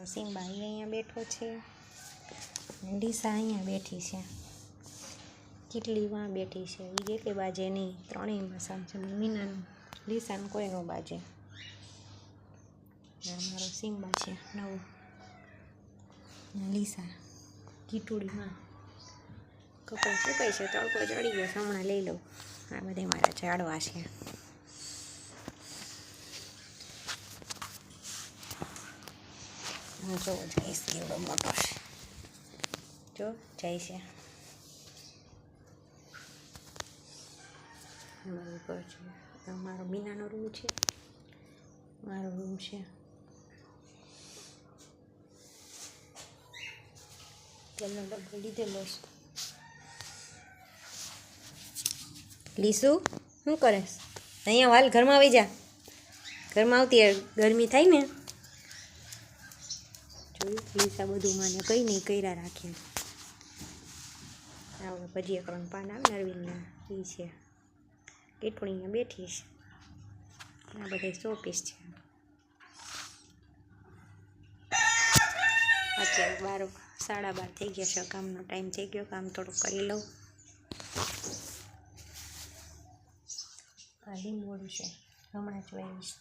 અમારો સિંબાઈ અહીંયા બેઠો છે, લીસા અહીંયા બેઠી છે, કેટલી વાં બેઠી છે, એ કેટલી બાજે નહીં, ત્રણેયમાં સામસામે મીનાનું લીસાનું કોઈ ન બાજે. અમારો સિંબા છે નવો, લીસા કીટુડીમાં કપડાં સુકાય છે, તડકો ચડી ગયો, હમણાં લઈ લઉં. આ બધા મારા ઝાડવા છે. હું જોવો જઈશ કેવડો મોટો છે, જો જાય છે. અમારું ઘર છે, અમારો મીનાનો રૂમ છે, મારો રૂમ છે. તેલનો ડબ્બો લીધેલો છે. લીસુ શું કરે? અહીંયા વાલ ઘરમાં આવી જા, ઘરમાં આવતી ગરમી થાય ને. જોયું લીસા બધું મને કંઈ નહીં કર્યા રાખે. આપણે ભજીયા કરવાનું પાન આવે ને અરવિંદના, એ છે. કેટલું અહીંયા બેઠી છે. આ બધા 100 પીસ છે. અત્યારે 12:30 થઈ ગયા છે, કામનો ટાઈમ થઈ ગયો, કામ થોડુંક કરી લઉં. આ લીંબોળું છે, હમણાં જ વાવીશ.